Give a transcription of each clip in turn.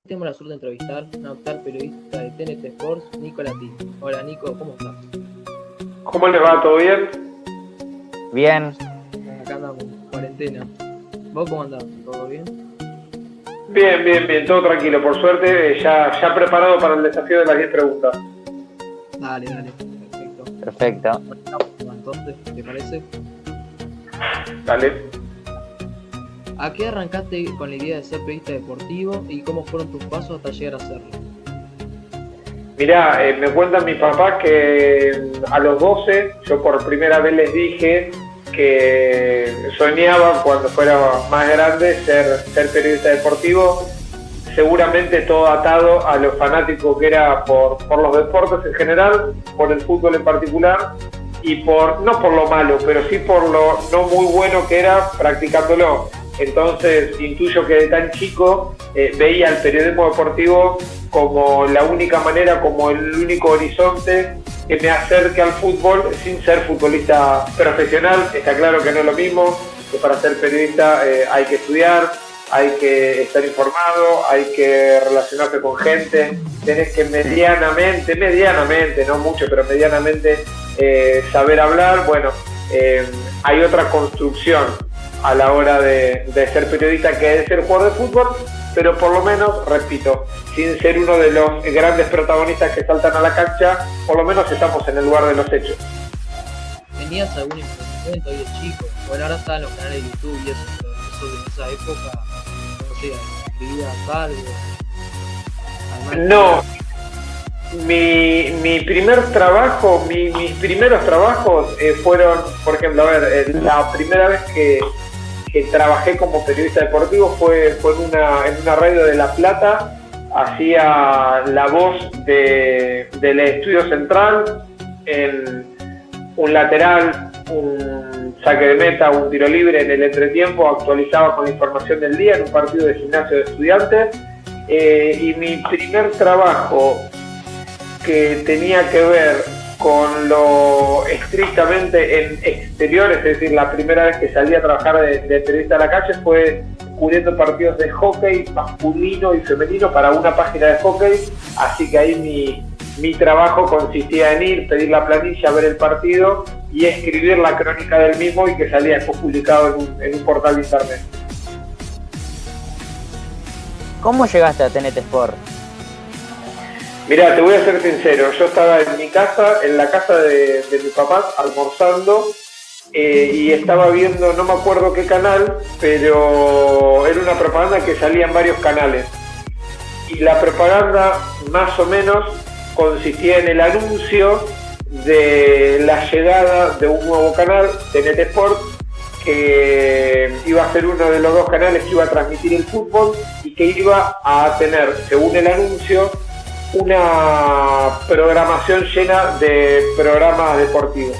tengo la suerte de entrevistar a un actual periodista de TNT Sports, Nico Latini. Hola Nico, ¿cómo estás? ¿Cómo le va? ¿Todo bien? Bien. Acá andamos, cuarentena. ¿Vos cómo andás? ¿Todo bien? Bien, todo tranquilo, por suerte, ya preparado para el desafío de las 10 preguntas. Dale, perfecto. Perfecto. Entonces, ¿te parece? Dale. ¿A qué arrancaste con la idea de ser periodista deportivo y cómo fueron tus pasos hasta llegar a serlo? Mirá, me cuentan mis papás que a los 12 yo por primera vez les dije que soñaba cuando fuera más grande ser periodista deportivo, seguramente todo atado a lo fanático que era por los deportes en general, por el fútbol en particular y no por lo malo, pero sí por lo no muy bueno que era practicándolo. Entonces intuyo que de tan chico veía el periodismo deportivo como la única manera, como el único horizonte que me acerque al fútbol sin ser futbolista profesional. Está claro que no es lo mismo, que para ser periodista hay que estudiar, hay que estar informado, hay que relacionarse con gente, tenés que medianamente, no mucho, pero medianamente saber hablar. Bueno, hay otra construcción a la hora de ser periodista que es ser jugador de fútbol, pero por lo menos, repito, sin ser uno de los grandes protagonistas que saltan a la cancha, por lo menos estamos en el lugar de los hechos. ¿Tenías algún impedimento ahí de chico? Bueno, ahora están los canales de YouTube y eso, pero eso de esa época, no sé, escribías algo. Además, No, mi primer trabajo, mis primeros trabajos fueron, por ejemplo, a ver, la primera vez que trabajé como periodista deportivo fue en una radio de La Plata. Hacía la voz del estudio central, en un lateral, un saque de meta, un tiro libre en el entretiempo, actualizaba con la información del día en un partido de Gimnasia de Estudiantes. Y mi primer trabajo que tenía que ver con lo estrictamente en exteriores, es decir, la primera vez que salí a trabajar de periodista a la calle fue cubriendo partidos de hockey masculino y femenino para una página de hockey, así que ahí mi trabajo consistía en ir, pedir la planilla, ver el partido y escribir la crónica del mismo y que salía después publicado en un portal de internet. ¿Cómo llegaste a TNT Sport? Mirá, te voy a ser sincero, yo estaba en mi casa, en la casa de mi papá, almorzando, y estaba viendo, no me acuerdo qué canal, pero era una propaganda que salía en varios canales. Y la propaganda, más o menos, consistía en el anuncio de la llegada de un nuevo canal, TNT Sport, que iba a ser uno de los dos canales que iba a transmitir el fútbol y que iba a tener, según el anuncio, una programación llena de programas deportivos.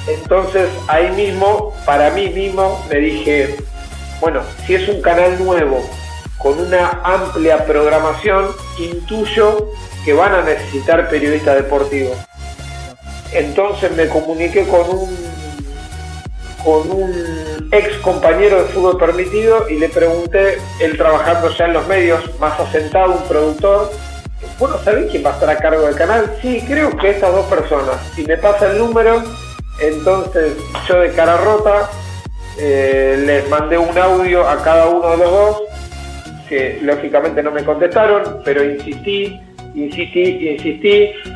Entonces ahí mismo, para mí mismo, me dije, bueno, si es un canal nuevo con una amplia programación, intuyo que van a necesitar periodistas deportivos. Entonces me comuniqué con un ex compañero de fútbol permitido y le pregunté, él trabajando ya en los medios, más asentado, un productor, bueno, ¿sabés quién va a estar a cargo del canal? Sí, creo que estas dos personas. Y me pasa el número, entonces yo de cara rota les mandé un audio a cada uno de los dos, que lógicamente no me contestaron, pero insistí,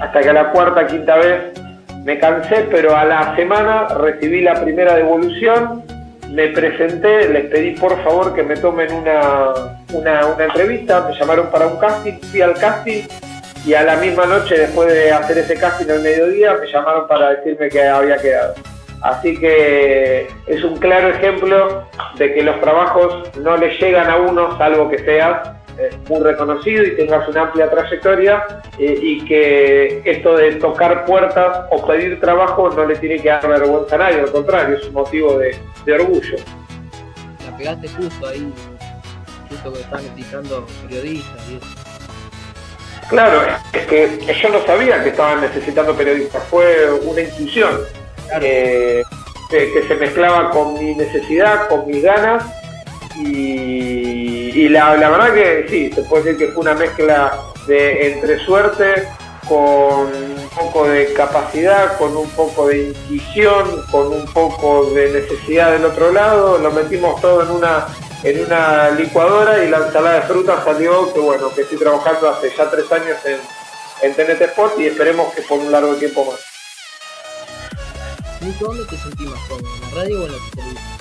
hasta que a la cuarta, quinta vez me cansé, pero a la semana recibí la primera devolución, me presenté, les pedí por favor que me tomen una entrevista, me llamaron para un casting, fui al casting y a la misma noche, después de hacer ese casting al mediodía, me llamaron para decirme que había quedado. Así que es un claro ejemplo de que los trabajos no le llegan a uno, salvo que seas muy reconocido y tengas una amplia trayectoria, y que esto de tocar puertas o pedir trabajo no le tiene que dar vergüenza a nadie, al contrario, es un motivo de orgullo. La pegaste justo ahí, justo que estaban necesitando periodistas y eso. Claro, es que yo no sabía que estaban necesitando periodistas, fue una intuición, Claro. Que se mezclaba con mi necesidad, con mis ganas, y y la verdad que sí, se puede decir que fue una mezcla entre suerte, con un poco de capacidad, con un poco de intuición, con un poco de necesidad del otro lado. Lo metimos todo en una licuadora y la ensalada de frutas salió que bueno, que estoy trabajando hace ya 3 años en TNT Sport y esperemos que por un largo tiempo más. Nico, ¿dónde te sentís más cómodo? ¿En la radio o en la televisión?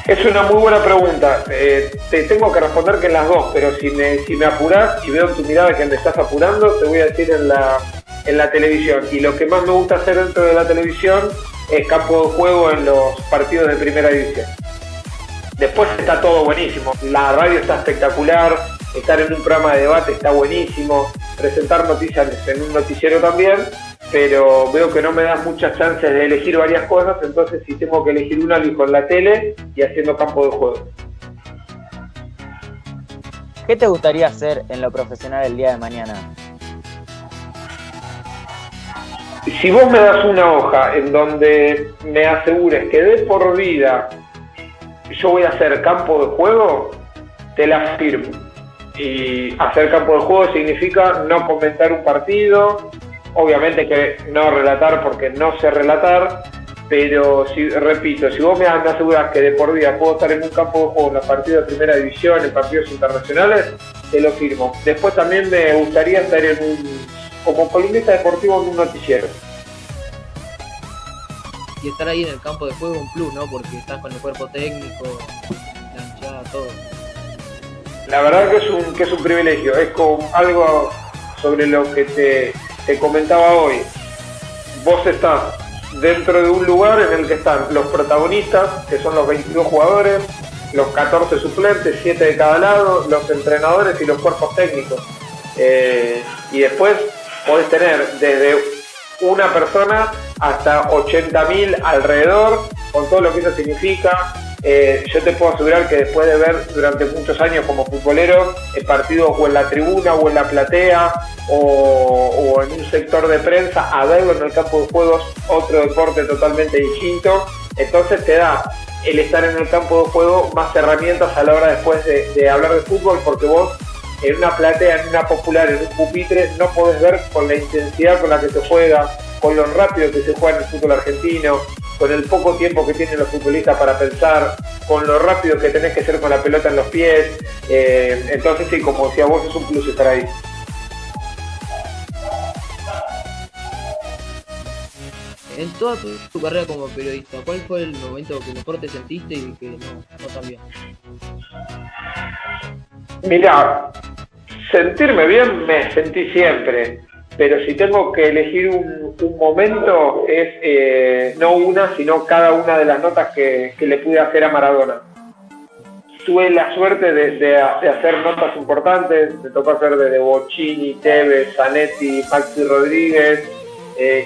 Es una muy buena pregunta. Te tengo que responder que en las dos, pero si me apurás y veo en tu mirada que me estás apurando, te voy a decir en la televisión. Y lo que más me gusta hacer dentro de la televisión es campo de juego en los partidos de primera división. Después está todo buenísimo. La radio está espectacular, estar en un programa de debate está buenísimo, presentar noticias en un noticiero también, pero veo que no me das muchas chances de elegir varias cosas, entonces si tengo que elegir una, elijo en la tele y haciendo campo de juego. ¿Qué te gustaría hacer en lo profesional el día de mañana? Si vos me das una hoja en donde me asegures que de por vida yo voy a hacer campo de juego, te la firmo. Y hacer campo de juego significa no comentar un partido, obviamente que no relatar porque no sé relatar, pero repito, si vos me aseguras que de por vida puedo estar en un campo de juego en los partidos de primera división, en partidos internacionales, te lo firmo. Después también me gustaría estar como columnista deportivo en un noticiero. Y estar ahí en el campo de juego es un plus, ¿no? Porque estás con el cuerpo técnico, la hinchada, todo. La verdad que es un privilegio, es como algo sobre lo que te comentaba hoy. Vos estás dentro de un lugar en el que están los protagonistas, que son los 22 jugadores, los 14 suplentes, 7 de cada lado, los entrenadores y los cuerpos técnicos. Y después podés tener desde una persona hasta 80.000 alrededor, con todo lo que eso significa. Yo te puedo asegurar que después de ver durante muchos años como futbolero partidos o en la tribuna o en la platea o en un sector de prensa, a verlo en el campo de juego es otro deporte totalmente distinto. Entonces te da el estar en el campo de juego más herramientas a la hora después de hablar de fútbol, porque vos en una platea, en una popular, en un pupitre, no podés ver con la intensidad con la que se juega, con lo rápido que se juega en el fútbol argentino, con el poco tiempo que tienen los futbolistas para pensar, con lo rápido que tenés que ser con la pelota en los pies. Entonces sí, como decía vos, es un plus estar ahí. En toda tu carrera como periodista, ¿cuál fue el momento que mejor te sentiste y que no tan bien? Mirá, sentirme bien me sentí siempre, pero si tengo que elegir un momento es no una, sino cada una de las notas que le pude hacer a Maradona. Tuve la suerte de hacer notas importantes, me tocó hacer de Bocchini, Tevez, Zanetti, Maxi Rodríguez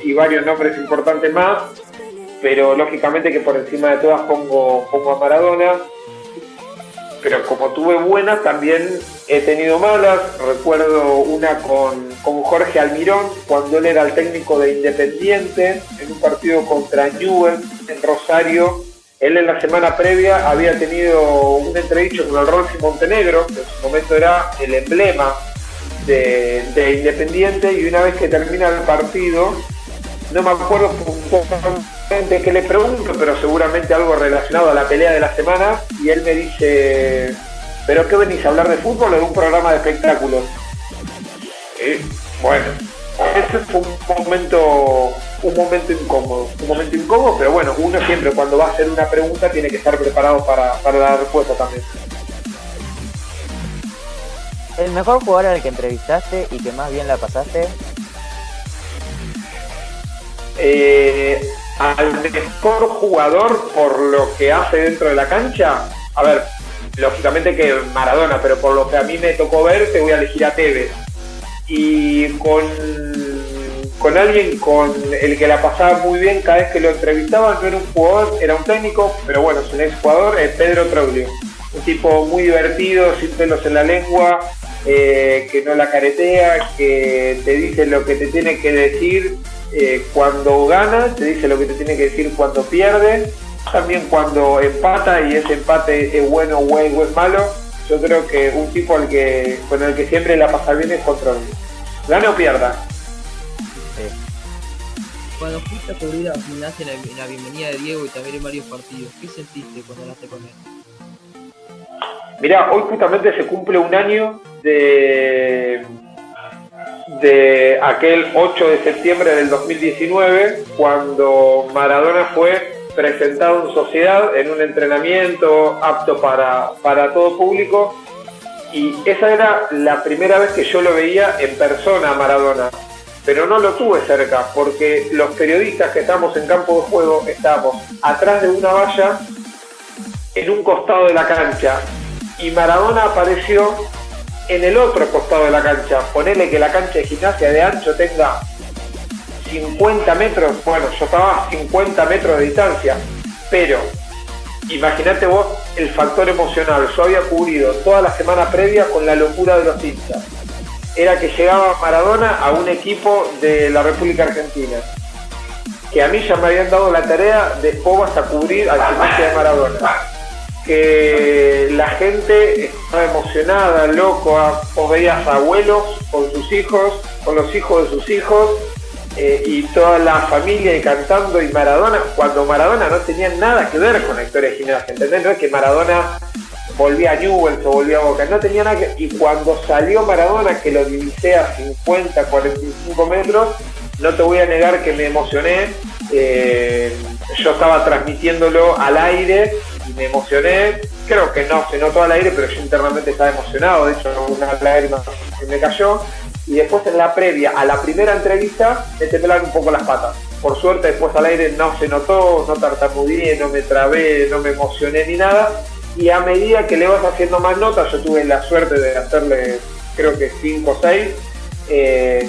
y varios nombres importantes más, pero lógicamente que por encima de todas pongo a Maradona. Pero como tuve buenas, también he tenido malas. Recuerdo una con Jorge Almirón, cuando él era el técnico de Independiente, en un partido contra Newell's en Rosario. Él en la semana previa había tenido un entredicho con el Rolfi Montenegro, que en su momento era el emblema de Independiente, y una vez que termina el partido, no me acuerdo puntualmente qué le pregunto, pero seguramente algo relacionado a la pelea de la semana, y él me dice: ¿pero qué venís a hablar de fútbol o de un programa de espectáculos? Bueno, ese fue un momento incómodo, pero bueno, uno siempre cuando va a hacer una pregunta tiene que estar preparado para la respuesta también. ¿El mejor jugador al que entrevistaste y que más bien la pasaste? Al mejor jugador por lo que hace dentro de la cancha, a ver, lógicamente que Maradona, pero por lo que a mí me tocó ver, te voy a elegir a Tevez. Y con alguien con el que la pasaba muy bien cada vez que lo entrevistaba, no era un jugador, era un técnico, pero bueno, es un ex jugador, Pedro Troglio. Un tipo muy divertido, sin pelos en la lengua, que no la caretea, que te dice lo que te tiene que decir cuando gana, te dice lo que te tiene que decir cuando pierde, también cuando empata y ese empate es bueno o es malo, yo creo que un tipo con el que siempre la pasa bien es contra mí. Gane o pierda. Cuando fuiste a cubrir a Gimnasia en la bienvenida de Diego y también en varios partidos, ¿qué sentiste cuando hablaste con él? Mirá, hoy justamente se cumple un año de aquel 8 de septiembre del 2019, cuando Maradona fue presentado en sociedad en un entrenamiento apto para todo público, y esa era la primera vez que yo lo veía en persona a Maradona, pero no lo tuve cerca porque los periodistas que estábamos en campo de juego estábamos atrás de una valla en un costado de la cancha y Maradona apareció en el otro costado de la cancha. Ponele que la cancha de Gimnasia de ancho tenga 50 metros, bueno, yo estaba a 50 metros de distancia, pero imagínate vos el factor emocional. Yo había cubrido toda la semana previa con la locura de los hinchas. Era que llegaba Maradona a un equipo de la República Argentina, que a mí ya me habían dado la tarea de Pobas a cubrir al Gimnasia de Maradona, que la gente estaba emocionada, loco. Vos veías abuelos con sus hijos, con los hijos de sus hijos, y toda la familia y cantando, y Maradona, cuando Maradona no tenía nada que ver con la historia de Gimnasia, ¿entendés? No es que Maradona volvía a Newell's o volvía a Boca, no tenía nada que... Y cuando salió Maradona, que lo divisé a 50, 45 metros, no te voy a negar que me emocioné. Yo estaba transmitiéndolo al aire y me emocioné. Creo que no se notó al aire, pero yo internamente estaba emocionado. De hecho, una lágrima se me cayó. Y después en la previa a la primera entrevista me temblaron un poco las patas. Por suerte después al aire no se notó, no tartamudeé, no me trabé, no me emocioné ni nada. Y a medida que le vas haciendo más notas, yo tuve la suerte de hacerle creo que 5 o 6.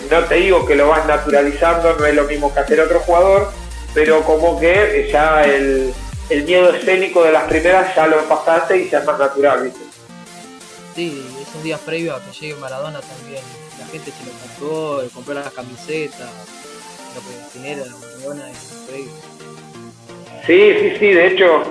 No te digo que lo vas naturalizando, no es lo mismo que hacer otro jugador, pero como que ya el miedo escénico de las primeras ya lo pasaste y ya es más natural, ¿viste? Sí, esos días previos a que llegue Maradona también, la gente se lo compró, le compró las camisetas, lo que genera Maradona es increíble. Sí, de hecho,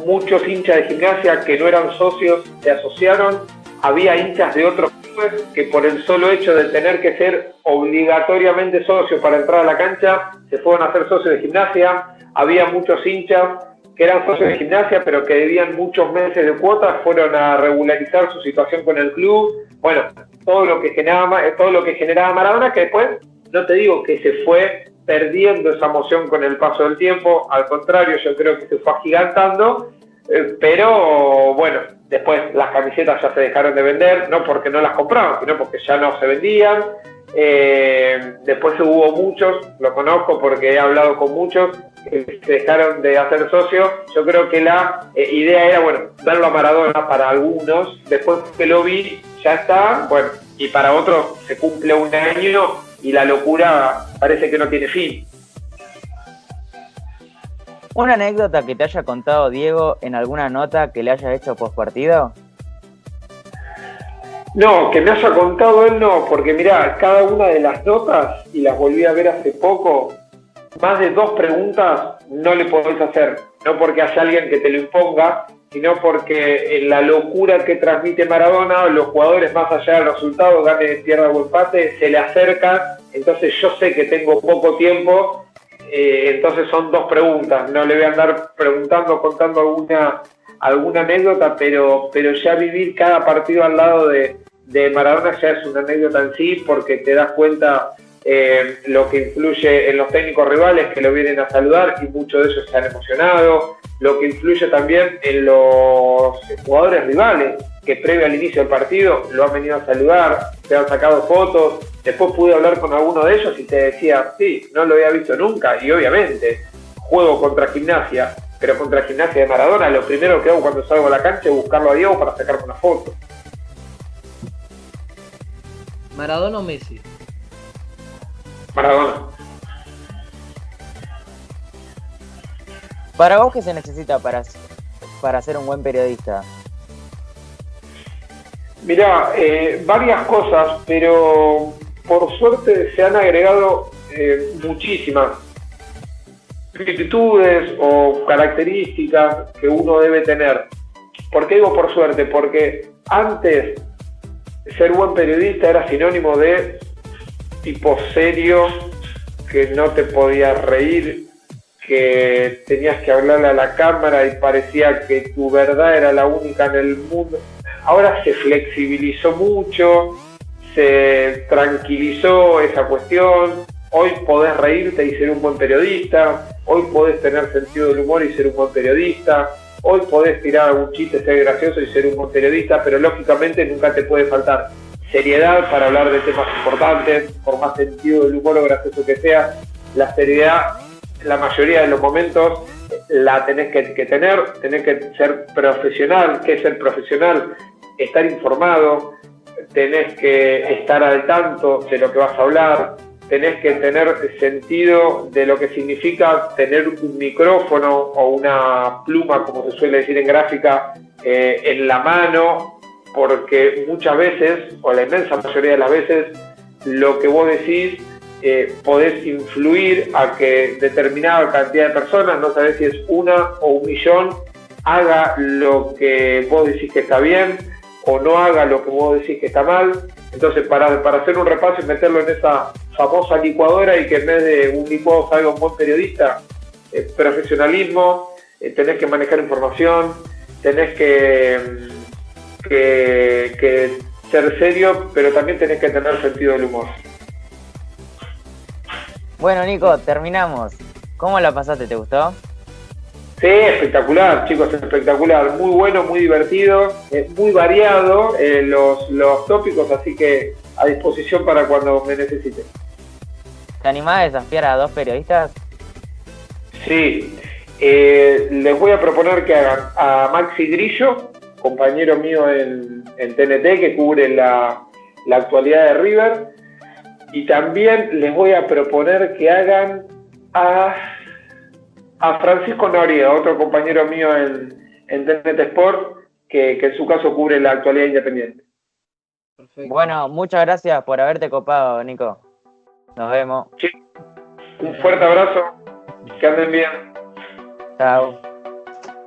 muchos hinchas de Gimnasia que no eran socios se asociaron. Había hinchas de otros clubes que por el solo hecho de tener que ser obligatoriamente socios para entrar a la cancha, se fueron a hacer socios de Gimnasia. Había muchos hinchas que eran socios de Gimnasia, pero que debían muchos meses de cuotas, fueron a regularizar su situación con el club. Bueno, todo lo que generaba Maradona, que después, no te digo que se fue perdiendo esa emoción con el paso del tiempo, al contrario, yo creo que se fue agigantando, pero bueno, después las camisetas ya se dejaron de vender, no porque no las compraban, sino porque ya no se vendían. Después hubo muchos, lo conozco porque he hablado con muchos, que se dejaron de hacer socios. Yo creo que la idea era, bueno, verlo a Maradona para algunos, después que lo vi, ya está, bueno, y para otros se cumple un año y la locura parece que no tiene fin. ¿Una anécdota que te haya contado Diego en alguna nota que le hayas hecho post partido? No, que me haya contado él no, porque mirá, cada una de las notas, y las volví a ver hace poco, más de 2 preguntas no le podés hacer. No porque haya alguien que te lo imponga, sino porque en la locura que transmite Maradona, los jugadores, más allá del resultado, gane, pierda o empate, se le acercan. Entonces yo sé que tengo poco tiempo, entonces son 2 preguntas. No le voy a andar preguntando, contando alguna anécdota, pero ya vivir cada partido al lado de Maradona ya es una anécdota en sí, porque te das cuenta lo que influye en los técnicos rivales que lo vienen a saludar y muchos de ellos se han emocionado, lo que influye también en los jugadores rivales que previo al inicio del partido lo han venido a saludar, te han sacado fotos. Después pude hablar con alguno de ellos y te decía, sí, no lo había visto nunca, y obviamente juego contra Gimnasia, pero contra Gimnasia de Maradona, lo primero que hago cuando salgo a la cancha es buscarlo a Diego para sacarme una foto. ¿Maradona o Messi? Maradona. ¿Para vos qué se necesita para ser un buen periodista? Mirá, varias cosas, pero por suerte se han agregado muchísimas. virtudes o características que uno debe tener. ¿Por qué digo por suerte? Porque antes ser buen periodista era sinónimo de tipo serio, que no te podías reír, que tenías que hablarle a la cámara y parecía que tu verdad era la única en el mundo. Ahora se flexibilizó mucho, se tranquilizó esa cuestión. Hoy podés reírte y ser un buen periodista, hoy podés tener sentido del humor y ser un buen periodista, hoy podés tirar algún chiste, ser gracioso y ser un buen periodista, pero lógicamente nunca te puede faltar seriedad para hablar de temas importantes, por más sentido del humor o gracioso que sea. La seriedad, en la mayoría de los momentos, la tenés que tener, tenés que ser profesional. ¿Qué es ser profesional? Estar informado, tenés que estar al tanto de lo que vas a hablar, tenés que tener sentido de lo que significa tener un micrófono o una pluma, como se suele decir en gráfica, en la mano, porque muchas veces, o la inmensa mayoría de las veces, lo que vos decís podés influir a que determinada cantidad de personas, no sabés si es una o un millón, haga lo que vos decís que está bien o no haga lo que vos decís que está mal. Entonces, para hacer un repaso y meterlo en esa famosa licuadora y que en vez de un licuado salga un buen periodista, profesionalismo, tenés que manejar información, tenés que ser serio, pero también tenés que tener sentido del humor. Bueno, Nico, terminamos. ¿Cómo la pasaste? ¿Te gustó? Sí, espectacular, chicos, espectacular. Muy bueno, muy divertido, muy variado los tópicos, así que a disposición para cuando me necesiten. ¿Te animás a desafiar a dos periodistas? Sí, les voy a proponer que hagan a Maxi Grillo, compañero mío en TNT, que cubre la actualidad de River, y también les voy a proponer que hagan a Francisco Noriega, otro compañero mío en TNT Sport, que en su caso cubre la actualidad independiente. Perfecto. Bueno, muchas gracias por haberte copado, Nico. Nos vemos. Sí. Un fuerte abrazo, que anden bien. Chao.